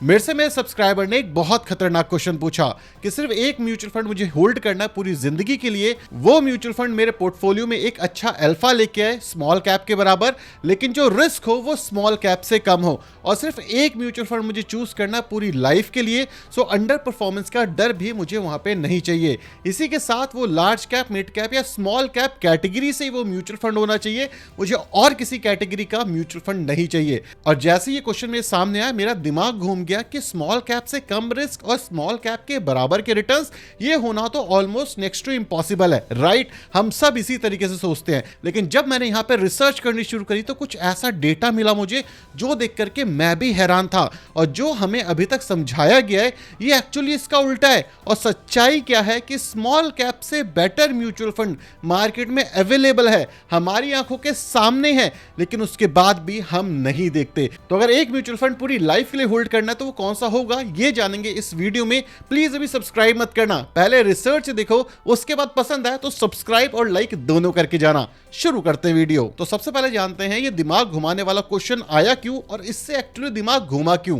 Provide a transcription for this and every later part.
मेरे से मेरे सब्सक्राइबर ने एक बहुत खतरनाक क्वेश्चन पूछा कि सिर्फ एक म्यूचुअल फंड मुझे होल्ड करना है पूरी जिंदगी के लिए, वो म्यूचुअल फंड मेरे पोर्टफोलियो में एक अच्छा अल्फा लेके आए स्मॉल कैप के बराबर, लेकिन जो रिस्क हो वो स्मॉल कैप से कम हो, और सिर्फ एक म्यूचुअल फंड मुझे चूज करना है पूरी लाइफ के लिए। सो अंडर परफॉर्मेंस का डर भी मुझे वहां पे नहीं चाहिए। इसी के साथ वो लार्ज कैप, मिड कैप या स्मॉल कैप कैटेगरी से ही वो म्यूचुअल फंड होना चाहिए, मुझे और किसी कैटेगरी का म्यूचुअल फंड नहीं चाहिए। और जैसे ये क्वेश्चन मेरे सामने आया, मेरा दिमाग घूम गया कि स्मॉल कैप से कम रिस्क और स्मॉल कैप के बराबर के रिटर्न्स, ये होना तो ऑलमोस्ट नेक्स्ट टू इम्पॉसिबल है, राइट? हम सब इसी तरीके से सोचते हैं। लेकिन जब मैंने यहां पर रिसर्च करनी शुरू करी तो कुछ ऐसा डेटा मिला मुझे जो देख करके मैं भी हैरान था, और जो हमें अभी तक समझाया गया है ये एक्चुअली इसका उल्टा है। और सच्चाई क्या है कि स्मॉल कैप से बेटर म्यूचुअल फंड मार्केट में अवेलेबल है, हमारी आंखों के सामने है, लेकिन उसके बाद भी हम नहीं देखते। तो अगर एक म्यूचुअल फंड पूरी लाइफ के लिए होल्ड करना है तो वो कौन सा होगा, ये जानेंगे इस वीडियो में। प्लीज अभी सब्सक्राइब मत करना, पहले रिसर्च देखो, उसके बाद पसंद आए तो सब्सक्राइब और लाइक दोनों करके जाना। शुरू करते हैं वीडियो। तो सबसे पहले जानते हैं ये दिमाग घुमाने वाला क्वेश्चन आया क्यों, और इससे एक्चुअली दिमाग घुमा क्यों।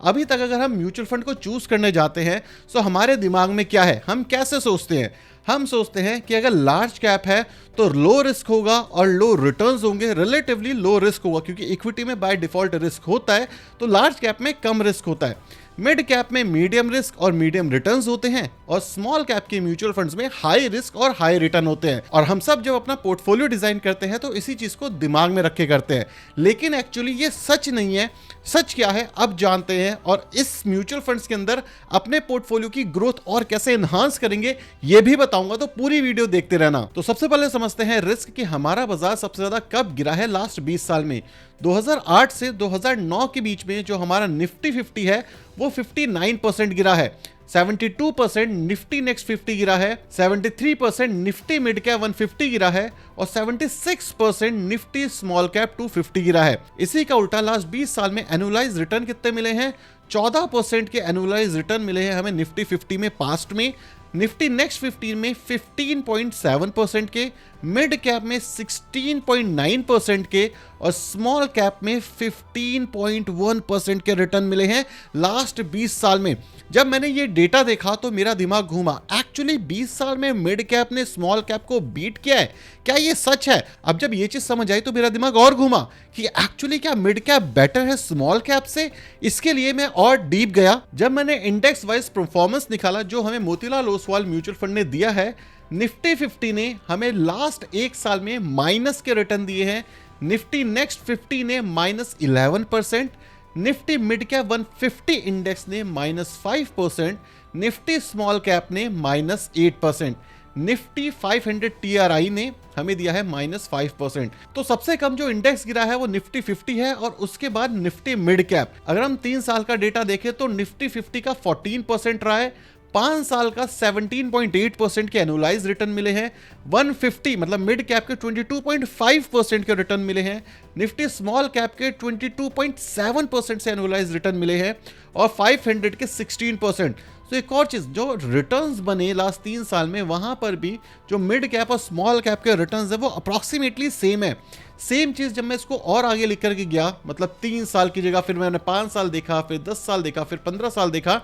अभी तक अगर हम म्यूचुअल फंड को चूज करने जाते हैं तो हमारे दिमाग में क्या है, हम कैसे सोचते हैं? हम सोचते हैं कि अगर लार्ज कैप है तो लो रिस्क होगा और लो रिटर्न्स होंगे, रिलेटिवली लो रिस्क होगा, क्योंकि इक्विटी में बाय डिफॉल्ट रिस्क होता है, तो लार्ज कैप में कम रिस्क होता है। मिड कैप में मीडियम रिस्क और मीडियम रिटर्न्स होते हैं, और स्मॉल कैप के म्यूचुअल फंड्स में हाई रिस्क और हाई रिटर्न होते हैं। और हम सब जब अपना पोर्टफोलियो डिजाइन करते हैं तो इसी चीज को दिमाग में रख के करते हैं, लेकिन एक्चुअली ये सच नहीं है। सच क्या है अब जानते हैं, और इस म्यूचुअल फंड्स के अंदर अपने पोर्टफोलियो की ग्रोथ और कैसे एनहांस करेंगे ये भी बताऊंगा, तो पूरी वीडियो देखते रहना। तो सबसे पहले समझते हैं रिस्क कि हमारा बाजार सबसे ज्यादा कब गिरा है लास्ट 20 साल में। 2008 से 2009 के बीच में जो हमारा निफ्टी 50 है वो 59% गिरा है, 72% निफ्टी नेक्स्ट 50 गिरा है, 73% निफ्टी मिड कैप 150 गिरा है, और 76% निफ्टी स्मॉल कैप 250 गिरा है। इसी का उल्टा लास्ट 20 साल में एनुअलाइज रिटर्न कितने मिले हैं? 14% के एनुअलाइज रिटर्न मिले हैं हमें निफ्टी 50 में पास्ट में, निफ्टी नेक्स्ट 15 में 15.7% के, मिड कैप में 16.9% के, और स्मॉल कैप में 15.1% के रिटर्न मिले हैं लास्ट 20 साल में। जब मैंने ये डेटा देखा तो मेरा दिमाग घूमा, एक्चुअली 20 साल में मिड कैप ने स्मॉल कैप को बीट किया है, क्या ये सच है? अब जब ये चीज समझ आई तो मेरा दिमाग और घूमा कि एक्चुअली क्या मिड कैप बेटर है स्मॉल कैप से। इसके लिए मैं और डीप गया। जब मैंने इंडेक्स वाइज परफॉर्मेंस निकाला जो हमें मोतीलाल ओसवाल म्यूचुअल फंड ने दिया है, निफ्टी 50 ने हमें लास्ट एक साल में माइनस के रिटर्न दिए हैं, निफ्टी नेक्स्ट 50 ने -11%, निफ्टी मिड कैप 150 इंडेक्स ने -5%, निफ्टी स्मॉल कैप ने -8%, निफ्टी 500 TRI ने हमें दिया है -5%। तो सबसे कम जो इंडेक्स गिरा है वो निफ्टी 50 है, और उसके बाद निफ्टी मिड कैप। अगर हम 3 साल का डेटा देखें तो निफ्टी 50 का 14% रहा है, 5 साल का 17.8% के एनुअलाइज रिटर्न मिले हैं, 150 मतलब मिड कैप के 22.5% के रिटर्न मिले हैं, निफ्टी स्मॉल कैप के 22.7% से एनुअलाइज रिटर्न मिले हैं, और 500 के 16%। तो एक और चीज, जो रिटर्न्स बने लास्ट 3 साल में, वहां पर भी जो मिड कैप और स्मॉल कैप के रिटर्न्स है वो अप्रॉक्सीमेटली सेम है। सेम चीज जब मैं इसको और आगे लिख करके गया, मतलब 3 साल की जगह फिर मैंने 5 साल देखा, फिर 10 साल देखा, फिर 15 साल देखा,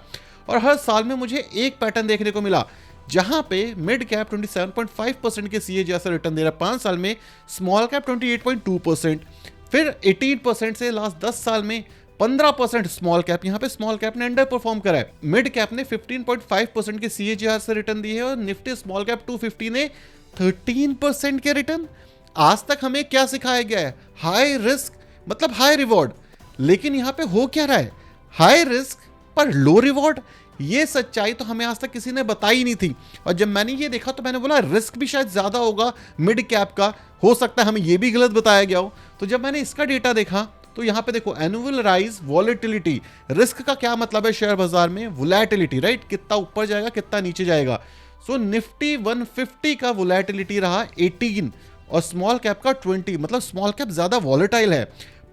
और हर साल में मुझे एक पैटर्न देखने को मिला, जहां पे मिड कैप 27.5% के CAGR से रिटर्न दे रहा है 5 साल में, स्मॉल कैप 28.2%, फिर 18% से लास्ट 10 साल में 15% स्मॉल कैप। यहां पे स्मॉल कैप ने अंडर परफॉर्म करा है, मिड कैप ने 15.5% के CAGR से रिटर्न दिए हैं, और निफ्टी स्मॉल कैप 250 ने 13% के रिटर्न। आज तक हमें क्या सिखाया गया है? हाई रिस्क मतलब हाई रिवॉर्ड, लेकिन यहां पे हो क्या रहा है? हाई रिस्क पर लो रिवॉर्ड। ये सच्चाई तो हमें आज तक किसी ने बताई नहीं थी, और जब मैंने ये देखा तो मैंने बोला रिस्क भी शायद ज्यादा होगा मिड कैप का, हो सकता है हमें ये भी गलत बताया गया हो। तो जब मैंने इसका डेटा देखा तो यहां पे देखो, एनुअल राइज वॉलेटिलिटी, रिस्क का क्या मतलब है शेयर बाजार में? Volatility, right? कितना ऊपर जाएगा कितना नीचे जाएगा। सो निफ्टी 150 का वोलेटिलिटी रहा 18 और स्मॉल कैप का 20, मतलब स्मॉल कैप ज्यादा वॉलेटाइल है।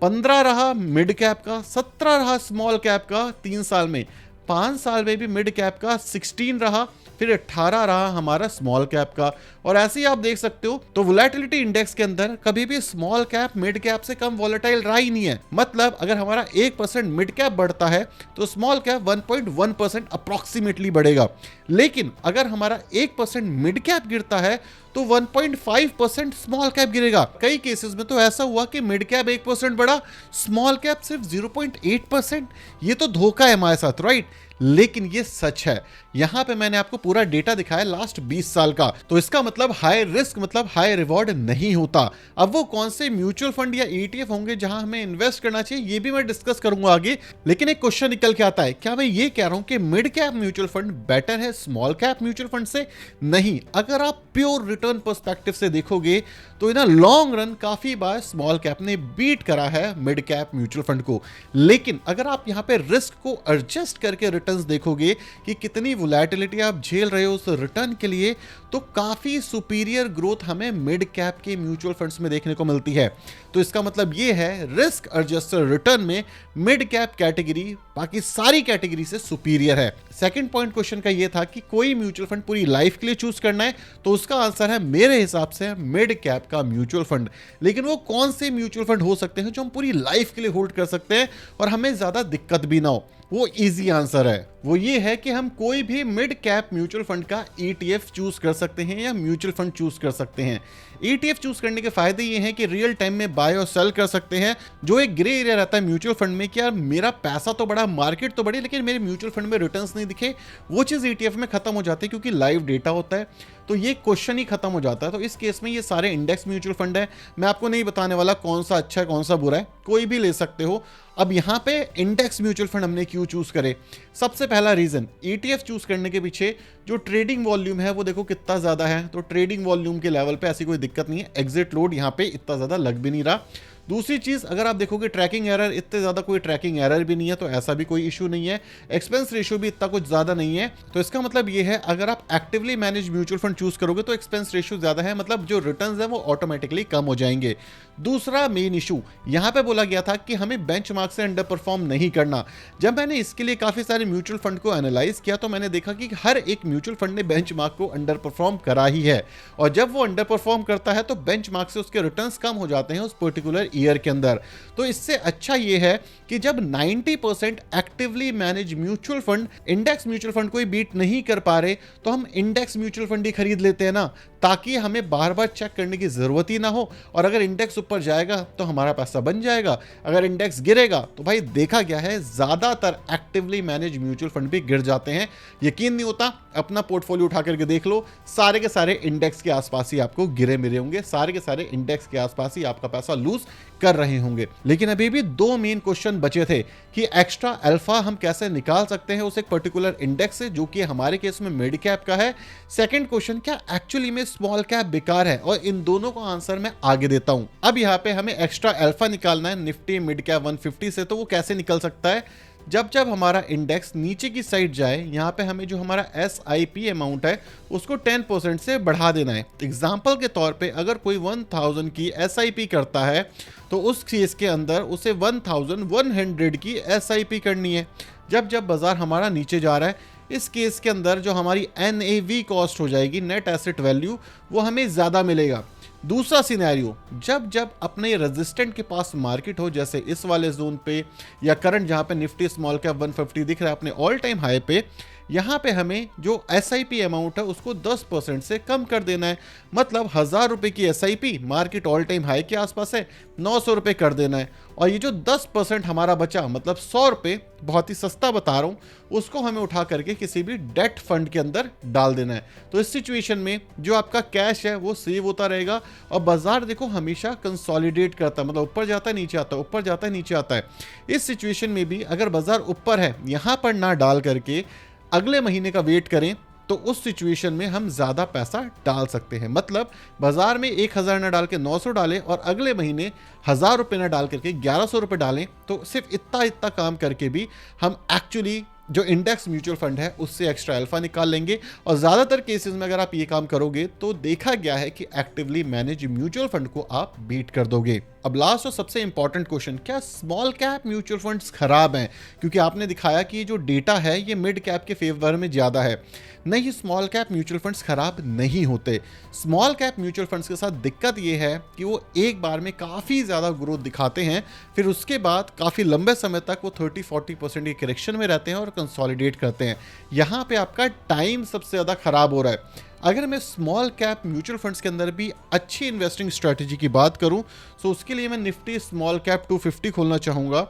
15 रहा मिड कैप का, 17 रहा स्मॉल कैप का 3 साल में, 5 साल में भी मिड कैप का 16 रहा, फिर 18 रहा हमारा स्मॉल कैप का। और ऐसे ही आप देख सकते हो तो वोलेटिलिटी इंडेक्स के अंदर कभी भी स्मॉल कैप मिड कैप से कम वोलेटाइल रहा ही नहीं है। मतलब अगर हमारा 1% मिड कैप बढ़ता है तो स्मॉल कैप 1.1% अप्रोक्सीमेटली बढ़ेगा, लेकिन अगर हमारा 1% मिड कैप गिरता है तो 1.5% स्मॉल कैप गिरेगा। कई केसेस में तो ऐसा हुआ कि मिड कैप 1% बढ़ा, स्मॉल कैप सिर्फ 0.8%। ये तो धोखा है हमारे साथ, राइट? लेकिन ये सच है। यहां पे मैंने आपको पूरा डेटा दिखाया लास्ट 20 साल का, तो इसका मतलब हाई रिस्क मतलब हाई रिवॉर्ड नहीं होता। अब वो कौन से म्यूचुअल फंड या ईटीएफ होंगे जहां हमें इन्वेस्ट करना चाहिए, ये भी मैं डिस्कस करूंगा आगे। लेकिन एक क्वेश्चन निकल के आता है, क्या मैं ये कह रहा हूं कि mid cap mutual fund better है स्मॉल कैप म्यूचुअल फंड से? नहीं। अगर आप प्योर रिटर्न पर्सपेक्टिव से देखोगे तो इन लॉन्ग रन काफी बार स्मॉल कैप ने बीट करा है मिड कैप म्यूचुअल फंड को। लेकिन अगर आप यहां पे रिस्क को एडजस्ट करके रिटर्न्स देखोगे कि कितनी वोलेटिलिटी आप झेल रहे हो उस रिटर्न के लिए, तो काफी सुपीरियर ग्रोथ हमें मिड कैप के म्यूचुअल फंड्स में देखने को मिलती है। तो इसका मतलब ये है रिस्क एडजस्टेड रिटर्न में मिड कैप कैटेगरी बाकी सारी कैटेगरी से सुपीरियर है। सेकंड पॉइंट क्वेश्चन का ये था कि कोई म्यूचुअल फंड पूरी लाइफ के लिए चूज करना है, तो उसका आंसर है मेरे हिसाब से मिड कैप का म्यूचुअल फंड। लेकिन वो कौन से म्यूचुअल फंड हो सकते हैं जो हम पूरी लाइफ के लिए होल्ड कर सकते हैं और हमें ज्यादा दिक्कत भी ना हो? वो इजी आंसर है, वो ये है कि हम कोई भी मिड कैप म्यूचुअल फंड का ईटीएफ चूज कर सकते हैं या म्यूचुअल फंड चूज कर सकते हैं। ईटीएफ चूज करने के फायदे ये हैं कि रियल टाइम में बाय और सेल कर सकते हैं। जो एक ग्रे एरिया रहता है म्यूचुअल फंड में कि यार मेरा पैसा तो बड़ा, मार्केट तो बड़ी, लेकिन मेरे म्यूचुअल फंड में रिटर्न्स नहीं दिखे, वो चीज ईटीएफ में खत्म हो जाती है क्योंकि लाइव डेटा होता है। तो ये क्वेश्चन ही खत्म हो जाता है। तो इस केस में ये सारे इंडेक्स म्यूचुअल फंड है। मैं आपको नहीं बताने वाला कौन सा अच्छा है कौन सा बुरा है, कोई भी ले सकते हो। अब यहाँ पे इंडेक्स म्यूचुअल फंड हमने क्यों चूज करे? सबसे पहला रीजन, ईटीएफ चूज करने के पीछे जो ट्रेडिंग वॉल्यूम है वो देखो कितना ज्यादा है। तो ट्रेडिंग वॉल्यूम के लेवल पे ऐसी कोई दिक्कत नहीं है, एग्जिट लोड यहाँ पे इतना ज्यादा लग भी नहीं रहा। दूसरी चीज, अगर आप देखोगे ट्रैकिंग एरर, इतने ज्यादा कोई ट्रैकिंग एरर भी नहीं है, तो ऐसा भी कोई इशू नहीं है। एक्सपेंस रेशियो भी इतना कुछ ज्यादा नहीं है। तो इसका मतलब ये है अगर आप actively manage mutual fund choose करोगे तो एक्सपेंस रेशियो ज्यादा है, मतलब जो रिटर्न्स है वो ऑटोमेटिकली कम हो जाएंगे। दूसरा मेन इशू, यहां पे बोला गया था कि हमें बेंचमार्क से अंडर परफॉर्म नहीं करना। जब मैंने इसके लिए काफी सारे म्यूचुअल फंड को एनालाइज किया तो मैंने देखा कि हर एक म्यूचुअल फंड ने बेंचमार्क को अंडर परफॉर्म करा ही है। और जब वो अंडर परफॉर्म करता है तो बेंचमार्क से उसके रिटर्न्स कम हो जाते हैं उस पर्टिकुलर ईयर के अंदर। तो इससे अच्छा ये है कि जब 90% actively manage mutual fund index mutual fund को बीट नहीं कर पा रहे, तो हम इंडेक्स म्यूचुअल फंड ही खरीद लेते हैं ना, ताकि हमें बार बार चेक करने की जरूरत ही ना हो। और अगर इंडेक्स ऊपर जाएगा तो हमारा पैसा बन जाएगा, अगर इंडेक्स गिरेगा तो भाई देखा गया है ज्यादातर एक्टिवली मैनेज म्यूचुअल फंड भी गिर जाते हैं। यकीन नहीं होता, अपना पोर्टफोलियो उठा करके देख लो, सारे के सारे इंडेक्स के आसपास ही आपको गिरे मिले होंगे, सारे के सारे इंडेक्स के आसपास ही आपका पैसा लूज कर रहे होंगे। लेकिन अभी भी दो मेन क्वेश्चन बचे थे कि एक्स्ट्रा अल्फा हम कैसे निकाल सकते हैं उस एक पर्टिकुलर इंडेक्स से, जो कि हमारे केस में मिड कैप का है। सेकंड क्वेश्चन, क्या एक्चुअली में स्मॉल कैप बेकार है? और इन दोनों का आंसर मैं आगे देता हूं। अब यहाँ पे हमें एक्स्ट्रा अल्फा निकालना है निफ्टी मिड कैप 150 से, तो वो कैसे निकल सकता है? जब जब हमारा इंडेक्स नीचे की साइड जाए, यहाँ पे हमें जो हमारा SIP अमाउंट है उसको 10% से बढ़ा देना है। एग्जाम्पल के तौर पे अगर कोई 1000 की SIP करता है तो उस केस के अंदर उसे 1100 की SIP करनी है। जब जब बाजार हमारा नीचे जा रहा है, इस केस के अंदर जो हमारी NAV कॉस्ट हो जाएगी, नेट एसेट वैल्यू, वो हमें ज़्यादा मिलेगा। दूसरा सिनेरियो, जब जब अपने रेजिस्टेंट के पास मार्केट हो, जैसे इस वाले जोन पे या करंट जहां पे निफ्टी स्मॉल कैप 150 दिख रहा है अपने ऑल टाइम हाई पे, यहाँ पे हमें जो SIP अमाउंट है उसको 10% से कम कर देना है। मतलब 1000 रुपए की SIP market all time high के आसपास है, 900 रुपए कर देना है। और ये जो 10% हमारा बचा, मतलब 100 रुपए, बहुत ही सस्ता बता रहा हूँ, उसको हमें उठा करके किसी भी डेट फंड के अंदर डाल देना है। तो इस सिचुएशन में जो आपका कैश है वो सेव होता रहेगा। और बाजार देखो हमेशा कंसोलिडेट करता है, मतलब ऊपर जाता है नीचे आता है, ऊपर जाता है नीचे आता है। इस सिचुएशन में भी अगर बाजार ऊपर है, यहाँ पर ना डाल करके अगले महीने का वेट करें, तो उस सिचुएशन में हम ज्यादा पैसा डाल सकते हैं। मतलब बाजार में 1000 ना डाल के 900 डालें और अगले महीने 1000 रुपए ना डाल करके 1100 रुपए डालें, तो सिर्फ इतना काम करके भी हम एक्चुअली जो इंडेक्स म्यूचुअल फंड है उससे एक्स्ट्रा अल्फा निकाल लेंगे। और ज़्यादातर केसेस में अगर आप ये काम करोगे तो देखा गया है कि एक्टिवली मैनेज म्यूचुअल फंड को आप बीट कर दोगे। अब लास्ट और सबसे इंपॉर्टेंट क्वेश्चन, क्या स्मॉल कैप म्यूचुअल फंड्स खराब हैं? क्योंकि आपने दिखाया कि जो डेटा है ये मिड कैप के फेवर में ज़्यादा है। नहीं, स्मॉल कैप म्यूचुअल फंड्स खराब नहीं होते। स्मॉल कैप म्यूचुअल फंड्स के साथ दिक्कत ये है कि वो एक बार में काफ़ी ज़्यादा ग्रोथ दिखाते हैं, फिर उसके बाद काफ़ी लंबे समय तक वो 30-40% की करेक्शन में रहते हैं और कंसोलिडेट करते हैं। यहाँ पे आपका टाइम सबसे ज़्यादा खराब हो रहा है। अगर मैं स्मॉल कैप म्यूचुअल फंड्स के अंदर भी अच्छी इन्वेस्टिंग स्ट्रेटजी की बात करूं, तो उसके लिए मैं निफ्टी स्मॉल कैप 250 खोलना चाहूँगा।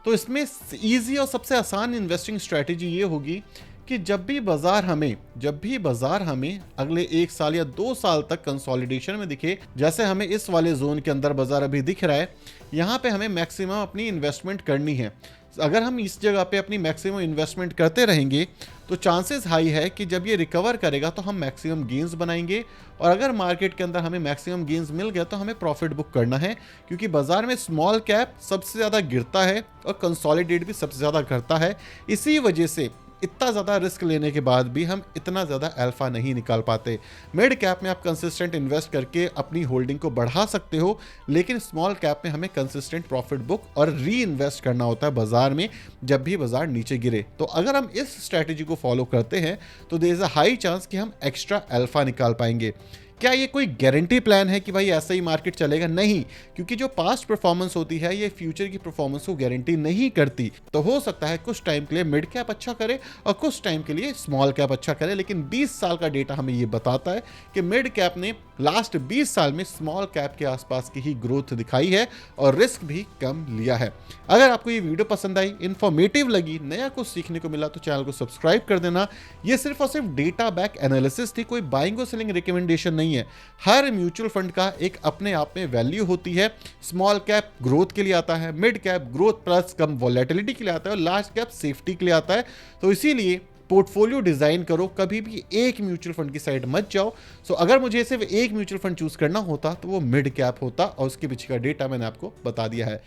तो इसमें ईजी और सबसे आसान इन्वेस्टिंग स्ट्रेटजी ये होगी कि जब भी बाजार हमें अगले 1 साल या 2 साल तक कंसोलिडेशन में दिखे, जैसे हमें इस वाले जोन के अंदर बाजार अभी दिख रहा है, यहाँ पे हमें मैक्सिमम अपनी इन्वेस्टमेंट करनी है। अगर हम इस जगह पे अपनी मैक्सिमम इन्वेस्टमेंट करते रहेंगे तो चांसेस हाई है कि जब ये रिकवर करेगा तो हम मैक्सिमम गेन्स बनाएंगे। और अगर मार्केट के अंदर हमें मैक्सिमम गेन्स मिल गया तो हमें प्रॉफिट बुक करना है, क्योंकि बाजार में स्मॉल कैप सबसे ज़्यादा गिरता है और कंसोलिडेट भी सबसे ज़्यादा करता है। इसी वजह से इतना ज़्यादा रिस्क लेने के बाद भी हम इतना ज़्यादा अल्फा नहीं निकाल पाते। मिड कैप में आप कंसिस्टेंट इन्वेस्ट करके अपनी होल्डिंग को बढ़ा सकते हो, लेकिन स्मॉल कैप में हमें कंसिस्टेंट प्रॉफिट बुक और री इन्वेस्ट करना होता है बाजार में जब भी बाजार नीचे गिरे। तो अगर हम इस स्ट्रैटेजी को फॉलो करते हैं तो there is a high chance कि हम एक्स्ट्रा अल्फा निकाल पाएंगे। क्या ये कोई गारंटी प्लान है कि भाई ऐसा ही मार्केट चलेगा? नहीं, क्योंकि जो पास्ट परफॉर्मेंस होती है ये फ्यूचर की परफॉर्मेंस को गारंटी नहीं करती। तो हो सकता है कुछ टाइम के लिए मिड कैप अच्छा करे और कुछ टाइम के लिए स्मॉल कैप अच्छा करे, लेकिन 20 साल का डेटा हमें ये बताता है कि मिड कैप ने लास्ट 20 साल में स्मॉल कैप के आसपास की ही ग्रोथ दिखाई है और रिस्क भी कम लिया है। अगर आपको ये वीडियो पसंद आई, इंफॉर्मेटिव लगी, नया कुछ सीखने को मिला, तो चैनल को सब्सक्राइब कर देना। ये सिर्फ और सिर्फ डेटा बैक एनालिसिस थी, कोई बाइंग और सेलिंग रिकमेंडेशन नहीं है। हर म्यूचुअल फंड का एक अपने आप में वैल्यू होती है। स्मॉल कैप ग्रोथ के लिए आता है, मिड कैप ग्रोथ प्लस कम वॉलेटिलिटी के लिए आता है और लार्ज कैप सेफ्टी के लिए आता है। तो इसीलिए पोर्टफोलियो डिजाइन करो, कभी भी एक म्यूचुअल फंड की साइड मत जाओ। सो अगर मुझे सिर्फ एक म्यूचुअल फंड चूज करना होता तो वो मिड कैप होता और उसके पीछे का डेटा मैंने आपको बता दिया है।